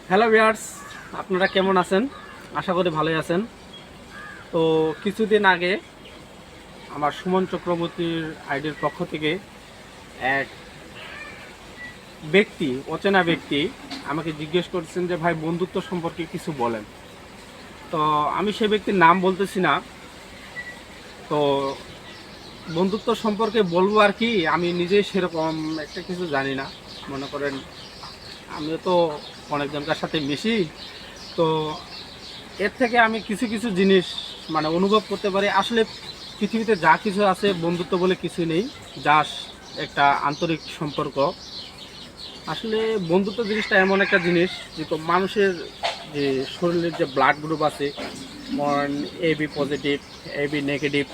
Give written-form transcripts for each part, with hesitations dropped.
Hello viewers, আপনারা কেমন আছেন? আশা করি ভালোই আছেন। তো কিছুদিন আগে আমার সুমন চক্রবর্তীর আইডির পক্ষ থেকে এক ব্যক্তি, অচেনা ব্যক্তি আমাকে জিজ্ঞেস করছেন যে ভাই বন্ধুত্ব সম্পর্কে কিছু বলেন। তো আমি সেই ব্যক্তির নাম বলতেছি না। তো বন্ধুত্ব সম্পর্কে বলবো আর কি, আমি নিজেই সেরকম একটা কিছু জানি না। মনে করেন আমিও তো অনেকজনকার সাথে মিশি। তো এর থেকে আমি কিছু কিছু জিনিস অনুভব করতে পারি। আসলে পৃথিবীতে যা কিছু আছে বন্ধুত্ব বলে কিছু নেই, যা একটা আন্তরিক সম্পর্ক। আসলে বন্ধুত্ব জিনিসটা এমন একটা জিনিস যে মানুষের যে শরীরের যে ব্লাড গ্রুপ আছে, এ বি পজিটিভ, এ বি নেগেটিভ,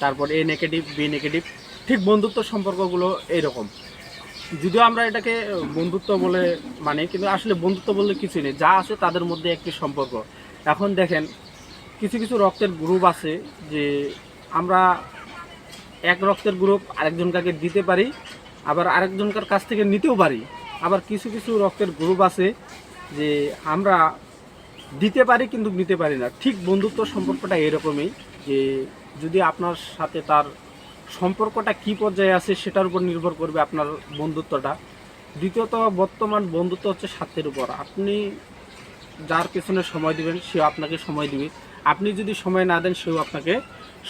তারপর এ নেগেটিভ, বি নেগেটিভ, ঠিক বন্ধুত্ব সম্পর্কগুলো এইরকম। যদিও আমরা এটাকে বন্ধুত্ব বলে কিন্তু আসলে বন্ধুত্ব বললে কিছু নেই, যা আছে তাদের মধ্যে একটি সম্পর্ক। এখন দেখেন, কিছু কিছু রক্তের গ্রুপ আছে যে আমরা এক রক্তের গ্রুপ আরেকজনকে দিতে পারি, আবার আরেকজনকার কাছ থেকে নিতেও পারি। আবার কিছু কিছু রক্তের গ্রুপ আছে যে আমরা দিতে পারি কিন্তু নিতে পারি না। ঠিক বন্ধুত্ব সম্পর্কটা এরকমই, যে যদি আপনার সাথে তার সম্পর্কটা কী পর্যায়ে আছে সেটার উপর নির্ভর করবে আপনার বন্ধুত্বটা। দ্বিতীয়ত, বর্তমান বন্ধুত্ব হচ্ছে স্বার্থের উপর। আপনি যার পেছনে সময় দিবেন সেও আপনাকে সময় দিবে, আপনি যদি সময় না দেন সেও আপনাকে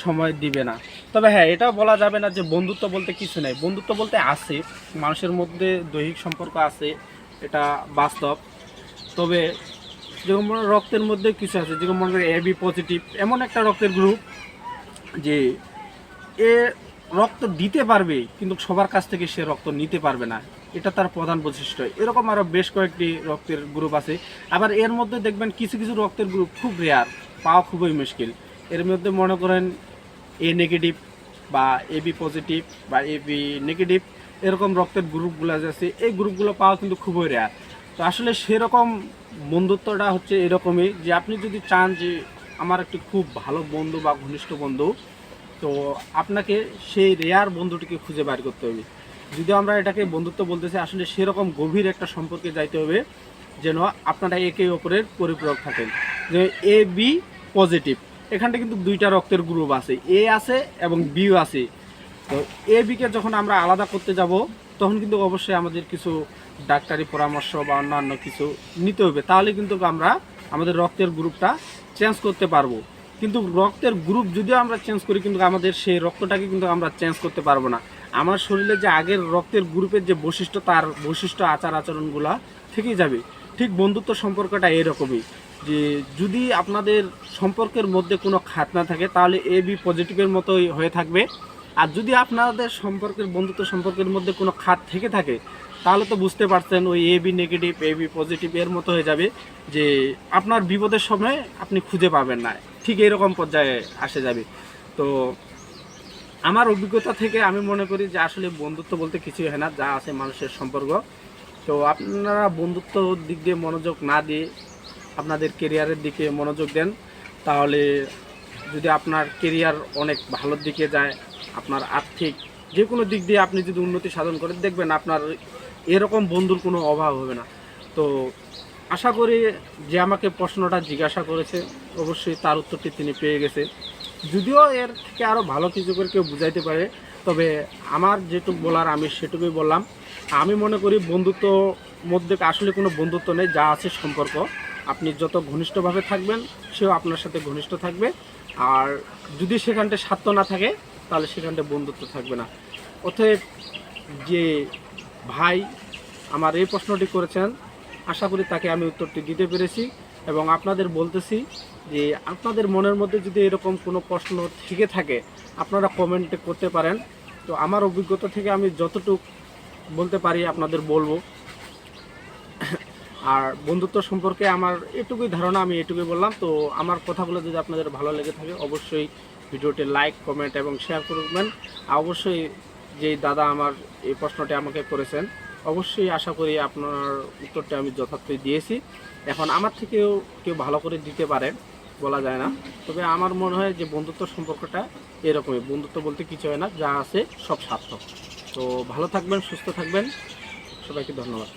সময় দিবে না। তবে হ্যাঁ, এটাও বলা যাবে না যে বন্ধুত্ব বলতে কিছু নেই। বন্ধুত্ব বলতে আছে, মানুষের মধ্যে দৈহিক সম্পর্ক আছে, এটা বাস্তব। তবে যেমন রক্তের মধ্যে কিছু আছে, যেমন মনে করেন এ বি পজিটিভ এমন একটা রক্তের গ্রুপ যে এ রক্ত দিতে পারবে কিন্তু সবার কাছ থেকে সে রক্ত নিতে পারবে না, এটা তার প্রধান বৈশিষ্ট্য। এরকম আরও বেশ কয়েকটি রক্তের গ্রুপ আছে। আবার এর মধ্যে দেখবেন কিছু কিছু রক্তের গ্রুপ খুব রেয়ার, পাওয়া খুবই মুশকিল। এর মধ্যে মনে করেন এ নেগেটিভ বা এ বি পজিটিভ বা এ বি নেগেটিভ, এরকম রক্তের গ্রুপগুলো আছে, এই গ্রুপগুলো পাওয়া কিন্তু খুবই রেয়ার। তো আসলে সেরকম বন্ধুত্বটা হচ্ছে এরকমই, যে আপনি যদি চান যে আমার একটি খুব ভালো বন্ধু বা ঘনিষ্ঠ বন্ধু, তো আপনাকে সেই রেয়ার বন্ধুটিকে খুঁজে বের করতে হবে। যদি আমরা এটাকে বন্ধুত্ব বলতেছি, আসলে সেরকম গভীর একটা সম্পর্কে যাইতে হবে যেন আপনারা একে অপরের পরিপূরক থাকেন। যে এ বি পজিটিভ, এখানটা কিন্তু দুইটা রক্তের গ্রুপ আছে, এ আছে এবং বিও আছে। তো এ বিকে যখন আমরা আলাদা করতে যাব তখন কিন্তু অবশ্যই আমাদের কিছু ডাক্তারি পরামর্শ বা অন্যান্য কিছু নিতে হবে, তাহলে কিন্তু আমরা আমাদের রক্তের গ্রুপটা চেঞ্জ করতে পারবো। কিন্তু রক্তের গ্রুপ যদিও আমরা চেঞ্জ করি, কিন্তু আমাদের সেই রক্তটাকে কিন্তু আমরা চেঞ্জ করতে পারবো না। আমার শরীরে যে আগের রক্তের গ্রুপের যে বৈশিষ্ট্য, তার বৈশিষ্ট্য আচার আচরণগুলো থেকেই যাবে। ঠিক বন্ধুত্ব সম্পর্কটা এরকমই, যে যদি আপনাদের সম্পর্কের মধ্যে কোনো খাত না থাকে তাহলে এ বি পজিটিভের মতোই হয়ে থাকবে। আর যদি আপনাদের সম্পর্কের বন্ধুত্ব সম্পর্কের মধ্যে কোনো খাত থেকে থাকে তাহলে তো বুঝতে পারছেন ওই A B negative A B positive এর মতো হয়ে যাবে, যে আপনার বিপদের সময় আপনি খুঁজে পাবেন না, ঠিক এরকম পর্যায়ে আসে যাবে। তো আমার অভিজ্ঞতা থেকে আমি মনে করি যে আসলে বন্ধুত্ব বলতে কিছুই হয় না, যা আছে মানুষের সম্পর্ক। তো আপনারা বন্ধুত্ব দিক দিয়ে মনোযোগ না দিয়ে আপনাদের কেরিয়ারের দিকে মনোযোগ দেন, তাহলে যদি আপনার কেরিয়ার অনেক ভালোর দিকে যায়, আপনার আর্থিক যে কোনো দিক দিয়ে আপনি যদি উন্নতি সাধন করেন, দেখবেন আপনার এরকম বন্ধুর কোনো অভাব হবে না। তো আশা করি যে আমাকে প্রশ্নটা জিজ্ঞাসা করেছে অবশ্যই তার উত্তরটি তিনি পেয়ে গেছে। যদিও এর থেকে আরও ভালো কিছু করে কেউ বুঝাইতে পারে, তবে আমার যেটুকু বলার আমি সেটুকুই বললাম। আমি মনে করি বন্ধুত্ব মধ্যে আসলে কোনো বন্ধুত্ব নেই, যা আছে সম্পর্ক। আপনি যত ঘনিষ্ঠভাবে থাকবেন সেও আপনার সাথে ঘনিষ্ঠ থাকবে, আর যদি সেখানটা স্বার্থ না থাকে তাহলে সেখানটা বন্ধুত্ব থাকবে না। অতএব যে ভাই আমার এই প্রশ্নটি করেছেন, আশা করি তাকে আমি উত্তরটি দিতে পেরেছি। এবং আপনাদের বলতেছি যে আপনাদের মনের মধ্যে যদি এরকম কোনো প্রশ্ন থেকে থাকে আপনারা কমেন্টে করতে পারেন। তো আমার অভিজ্ঞতা থেকে আমি যতটুকু বলতে পারি আপনাদের বলবো। আর বন্ধুত্ব সম্পর্কে আমার এটুকুই ধারণা, আমি এটুকুই বললাম। তো আমার কথাগুলো যদি আপনাদের ভালো লেগে থাকে অবশ্যই ভিডিওটি লাইক কমেন্ট এবং শেয়ার করবেন। আর অবশ্যই যেই দাদা আমার এই প্রশ্নটি আমাকে করেছেন, অবশ্যই আশা করি আপনার উত্তরটা আমি যথার্থই দিয়েছি। এখন আমার থেকেও কেউ ভালো করে দিতে পারে বলা যায় না, তবে আমার মনে হয় যে বন্ধুত্ব সম্পর্কটা এরকমই। বন্ধুত্ব বলতে কিছু হয় না, যা আছে সব সার্থক। তো ভালো থাকবেন, সুস্থ থাকবেন, সবাইকে ধন্যবাদ।